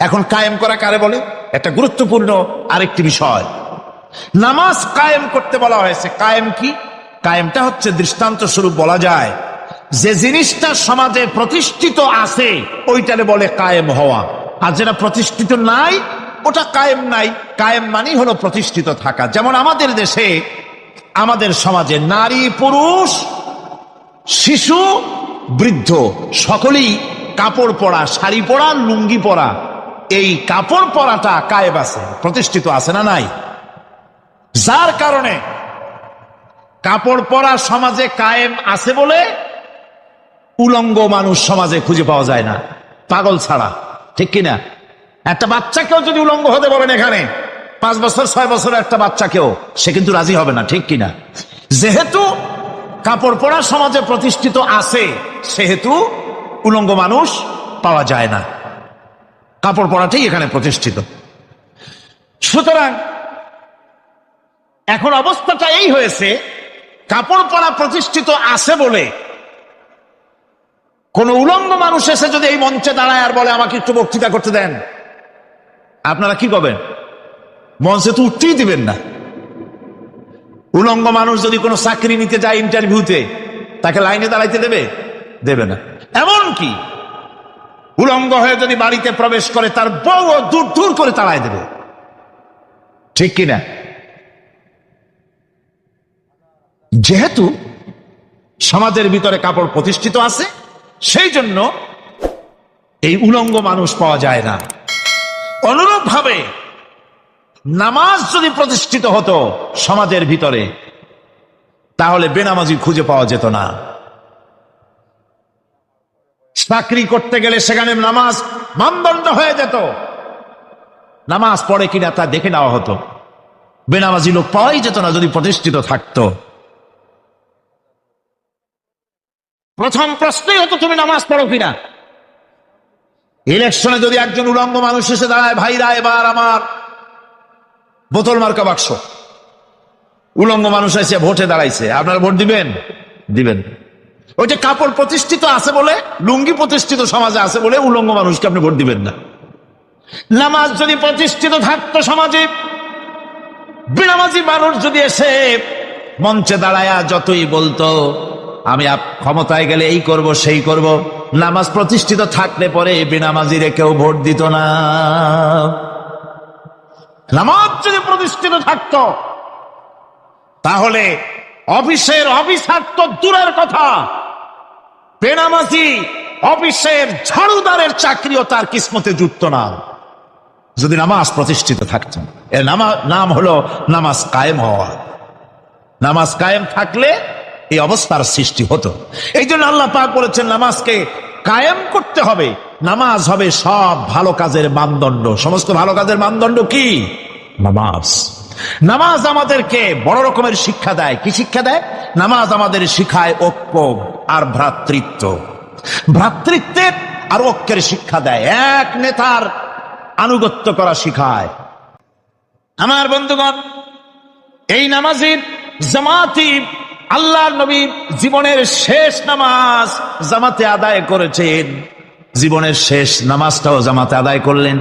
এখন কায়েম করা কারে বলে? একটা গুরুত্বপূর্ণ আরেকটি বিষয়, নামাজ কায়েম করতে বলা হয়েছে। কায়েম কি? কায়েমটা হচ্ছে দৃষ্টান্ত স্বরূপ বলা যায় যে জিনিসটা সমাজে প্রতিষ্ঠিত আছে ওইটারে বলে কায়েম হওয়া, আর যেটা প্রতিষ্ঠিত নাই ওটা কায়েম নাই। কায়েম মানেই হলো প্রতিষ্ঠিত থাকা। যেমন আমাদের দেশে, আমাদের সমাজে নারী পুরুষ শিশু বৃদ্ধ সকলেই কাপড় পরা, শাড়ি পরা, লুঙ্গি পরা, এই কাপড় পরাটা কায়েম আছে, প্রতিষ্ঠিত আছে না নাই? যার কারণে কাপড় পরা সমাজে কায়েম আছে বলে উলঙ্গ মানুষ সমাজে খুঁজে পাওয়া যায় না, পাগল ছাড়া। ঠিক কিনা? একটা বাচ্চাকেও যদি উলঙ্গ হতে বলেন এখানে, 5 বছর 6 বছরের একটা বাচ্চাকেও, সে কিন্তু রাজি হবে না। ঠিক কিনা? যেহেতু কাপড় পরা সমাজে প্রতিষ্ঠিত আছে সেহেতু উলঙ্গ মানুষ পাওয়া যায় না, কাপড় পরাটাই এখানে প্রতিষ্ঠিত। সুতরাং এখন অবস্থাটা এই হয়েছে, কাপড় পরা প্রতিষ্ঠিত আছে বলে কোন উলঙ্গ মানুষ এসে যদি এই মঞ্চে দাঁড়ায় আর বলে আমাকে একটু বক্তৃতা করতে দেন, আপনারা কি করবেন? মঞ্চে তো উঠতেই দিবেন না। উলঙ্গ মানুষ যদি কোনো চাকরি নিতে যায় ইন্টারভিউতে, তাকে লাইনে দাঁড়াইতে দেবে? দেবে না। এমনকি উলঙ্গ হয়ে যদি বাড়িতে প্রবেশ করে তার বউ দূর দূর করে তাড়ায় দেবে। ঠিক কিনা? যেহেতু সমাজের ভিতরে কাপড় প্রতিষ্ঠিত আছে সেই জন্য এই উলঙ্গ মানুষ পাওয়া যায় না। অনুরূপ ভাবে নামাজ যদি প্রতিষ্ঠিত হতো সমাজের ভিতরে, তাহলে বেনামাজি খুঁজে পাওয়া যেত না। চাকরি করতে গেলে সেখানে নামাজ মানদণ্ড হয়ে যেত, নামাজ পড়ে কিনা তা দেখে নেওয়া হতো। বেনামাজি লোক পাওয়াই যেত না যদি প্রতিষ্ঠিত থাকতো। প্রথম প্রশ্নই হতো তুমি নামাজ পড়ো কিনা। ইলেকশনে যদি একজন উলঙ্গ মানুষ এসে দাঁড়ায়, ভাইরা এবার আমার বোতল মার্কা বাক্স, উলঙ্গ মানুষ এসে ভোটে দাঁড়াইছে, আপনারা ভোট দিবেন? দিবেন। ওইটা কাপড় প্রতিষ্ঠিত আছে বলে, লুঙ্গি প্রতিষ্ঠিত সমাজে আছে বলে উলঙ্গ মানুষকে আপনি ভোট দিবেন না। নামাজ যদি প্রতিষ্ঠিত থাকতো সমাজে, বেনামাজি মানুষ যদি এসে মঞ্চে দাঁড়ায়া যতই বলতো আমি ক্ষমতায় গেলে এই করব সেই করব, নামাজ প্রতিষ্ঠিত থাকলে পরে বেনামাজিরে কেউ ভোট দিত না। নামাজ যদি প্রতিষ্ঠিত থাকতো তাহলে অফিসের অফিসার তো দূরের কথা, বেনামাজি অফিসের ঝাড়ুদারের চাকরিও তার কিসমতে জুটতো না যদি নামাজ প্রতিষ্ঠিত থাকতো। এর নাম হলো নামাজ কায়েম হওয়া। নামাজ কায়েম থাকলে এই অবস্থার সৃষ্টি হতো। এই জন্য আল্লাহ পাক বলেছেন নামাজকে কায়েম করতে হবে। নামাজ হবে সব ভালো কাজের মানদণ্ড। সমস্ত ভালো কাজের মানদণ্ড কি? নামাজ। নামাজ আমাদেরকে বড় রকমের শিক্ষা দেয়। কি শিক্ষা দেয়? নামাজ আমাদের শিখায় ঐক্য আর ভ্রাতৃত্ব। ভ্রাতৃত্বের আর ঐক্যের শিক্ষা দেয়। এক নেতার আনুগত্য করা শিখায়। আমার বন্ধুগণ, এই নামাজের জামাতি আল্লাহর নবী জীবনের শেষ নামাজ জামাতে আদায় করেছেন। জীবনের শেষ নামাজটাও জামাতে আদায় করলেন।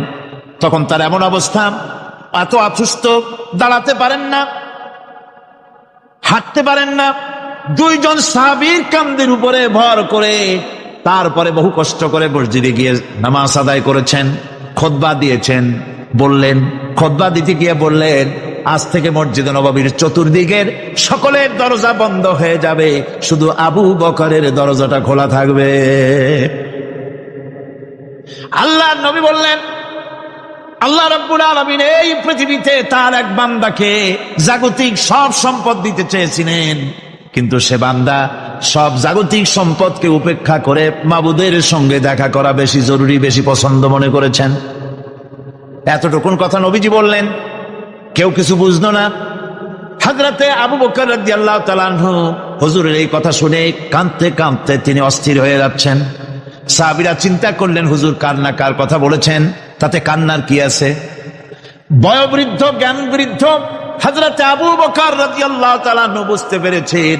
তখন তার এমন অবস্থা, এত অসুস্থ, দাঁড়াতে পারেন না, হাঁটতে পারেন না। দুইজন সাহাবীর কাঁধের উপরে ভর করে তারপরে বহু কষ্ট করে মসজিদে গিয়ে নামাজ আদায় করেছেন। খুতবা দিয়েছেন। বললেন, খুতবা দিতে গিয়ে বললেন, আজ থেকে মসজিদে নববীর চতুর্দিকের সকলের দরজা বন্ধ হয়ে যাবে, শুধু আবু বকরের দরজাটা খোলা থাকবে। আল্লাহর নবী বললেন, আল্লাহ রাব্বুল আলামিন এই পৃথিবীতে তার এক বান্দাকে জাগতিক সব সম্পদ দিতে চেয়েছিলেন, কিন্তু সে বান্দা সব জাগতিক সম্পদকে উপেক্ষা করে মাবুদের সঙ্গে দেখা করা বেশি জরুরি, বেশি পছন্দ মনে করেছেন। এতটুকুন কথা নবীজি বললেন, কেউ কিছু বুঝলো না। হযরতে আবু বকর রাদিয়াল্লাহু তাআলা আনহু হুজুরের এই কথা শুনে কাঁদতে কাঁদতে তিনি অস্থির হয়ে যাচ্ছেন। সাহাবীরা চিন্তা করলেন, হুজুর কান্না কার কথা বলেছেন, তাতে কান্নার কি আছে? বয়োবৃদ্ধ, জ্ঞান বৃদ্ধ হযরতে আবু বকর রাদিয়াল্লাহু তাআলা আনহু বুঝতে পেরেছেন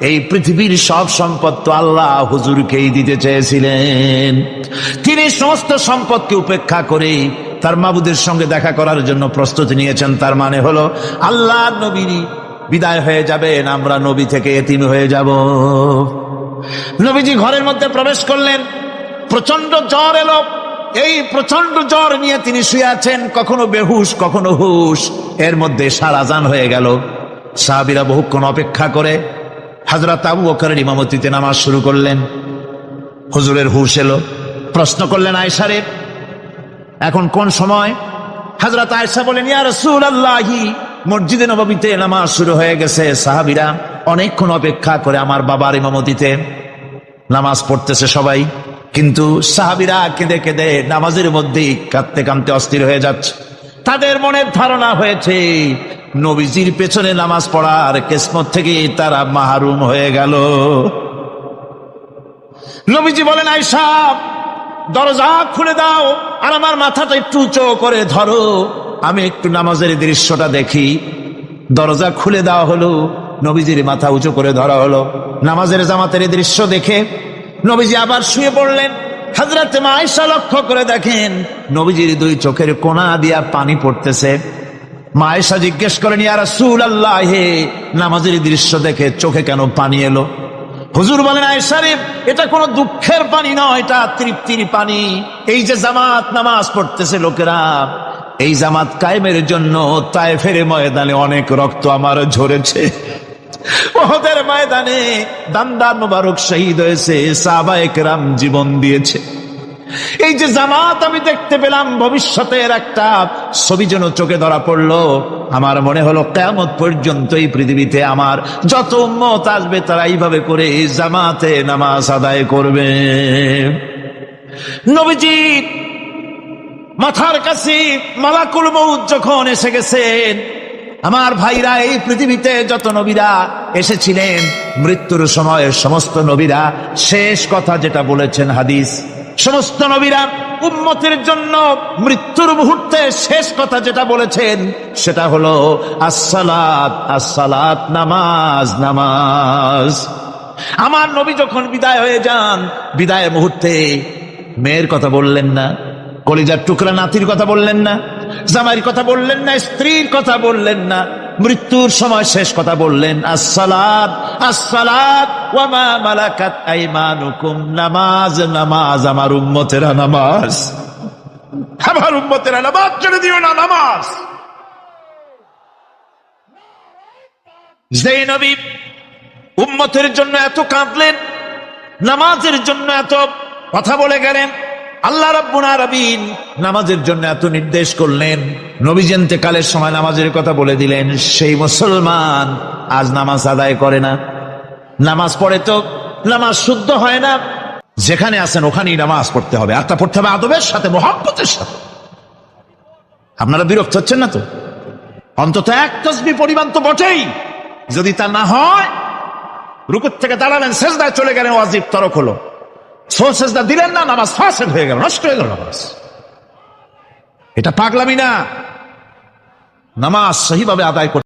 এই পৃথিবীর সব সম্পদ তো আল্লাহ হুজুরকেই দিতে চেয়েছিলেন। তিনি সমস্ত সম্পদকে উপেক্ষা করে তার মাবুদের সঙ্গে দেখা করার জন্য প্রস্তুতি নিয়েছেন। তার মানে হলো আল্লাহ নবী বিদায় হয়ে যাবেন, আমরা নবী থেকে এতিম হয়ে যাব। নবীজি ঘরের মধ্যে প্রবেশ করলেন। প্রচন্ড জ্বর এলো। এই প্রচন্ড জ্বর নিয়ে তিনি শুয়ে আছেন, কখনো বেহুশ কখনো হুশ। এর মধ্যে সার আজান হয়ে গেল। সাহাবীরা বহুক্ষণ অপেক্ষা করে হযরত আবু বকরের ইমামতিতে নামাজ শুরু করলেন। হুজুরের হুশ এলো। প্রশ্ন করলেন, আয়েশা রে, এখন কোন সময়? হযরত আয়েশা বলেন, ইয়া রাসূলুল্লাহি, মসজিদে নববীতে নামাজ শুরু হয়ে গেছে। সাহাবীরা অনেকক্ষণ অপেক্ষা করে আমার বাবার ইমামতিতে নামাজ পড়তেছে সবাই, কিন্তু সাহাবীরা কেঁদে কেঁদে নামাজের মধ্যেই কাঁদতে কাঁদতে অস্থির হয়ে যাচ্ছে। তাদের মনের ধারণা হয়েছে নবীজির পেছনে নামাজ পড়ার কিসমত থেকে তারা মাহরুম হয়ে গেল। নবীজি বলেন, আয়েশা, দরজা খুলে দাও আর আমার মাথাটা একটু উঁচু করে ধরো, আমি একটু নামাজের দৃশ্যটা দেখি। দরজা খুলে দেওয়া হলো, নবীজির মাথা উঁচু করে ধরা হলো। নামাজের জামাতের দৃশ্য দেখে নবীজি আবার শুয়ে পড়লেন। হযরত আয়েশা লক্ষ্য করে দেখেন নবীজির দুই চোখের কোনা দিয়া পানি পড়তেছে। মা আয়েশা জিজ্ঞেস করেন, ইয়া রাসূলুল্লাহ, হে, নামাজের দৃশ্য দেখে চোখে কেন পানি এলো? হুজুর বলেন, আয়েশা রে, এটা কোনো দুঃখের পানি নয়, এটা তৃপ্তির পানি। এই যে জামাত নামাজ পড়তেছে লোকেরা, এই জামাত কায়েমের জন্য তায়েফের ময়দানে অনেক রক্ত আমার ঝরেছে। উহুদের ময়দানে দান্দান মোবারক শহীদ হয়েছে, সাহাবায়ে কেরাম জীবন দিয়েছে। এই যে জামাত আমি দেখতে পেলাম, ভবিষ্যতের একটা ছবি যেন চোখে ধরা পড়লো। আমার মনে হলো কিয়ামত পর্যন্ত এই পৃথিবীতে আমার যত উম্মত আসবে তারা এইভাবে করে জামাতে নামাজ আদায় করবে। নবীজি মাথার কাছে মালাকুল মউত যখন এসে গেছেন, আমার ভাইরা, এই পৃথিবীতে যত নবীরা এসেছিলেন মৃত্যুর সময় সমস্ত নবীরা শেষ কথা যেটা বলেছেন, হাদিস, সমস্ত নবীরা উম্মতের জন্য মৃত্যুর মুহূর্তে শেষ কথা যেটা বলেছেন সেটা হলো আসসালাত, আসসালাত, নামাজ, নামাজ। আমার নবী যখন বিদায় হয়ে যান, বিদায় মুহূর্তে মেয়ের কথা বললেন না, কলিজার টুকরা নাতির কথা বললেন না, জামাইয়ের কথা বললেন না, স্ত্রীর কথা বললেন না। মৃত্যুর সময় শেষ কথা বললেন আসসালাত, আসসালাত ওয়া মা মালাকাত আইমানুকুম, নামাজ, নামাজ, আমার উম্মতেরা নামাজ, আমার উম্মতেরা নামাজ ছেড়ে দিও না, নামাজ। যে নবী উম্মতের জন্য এত কাঁদলেন, নামাজের জন্য এত কথা বলে গেলেন, আল্লাহ রাব্বুল আলামিন নামাজের জন্য এত নির্দেশ করলেন, নবীজি ইন্তেকালের সময় নামাজের কথা বলে দিলেন। সেই মুসলমান আজ নামাজ আদায় করে না, নামাজ পড়ে তো নামাজ শুদ্ধ হয় না। যেখানে আছেন ওখানেই নামাজ পড়তে হবে, আর তা পড়তে হবে আদবের সাথে, মহব্বতের সাথে। আপনারা বিরক্ত হচ্ছেন না তো? অন্তত এক তাসবিহ পরিমাণ তো বটেই। যদি তা না হয়, রুকুর থেকে দাঁড়ালেন, সেজদায় চলে গেলেন, ওয়াজিব তরক হলো। সেজদা দিলেন না, নামাজ ফাসেদ হয়ে গেল, নষ্ট হয়ে গেল নামাজ। এটা পাগলামি না, নামাজ সহিভাবে আদায় করতে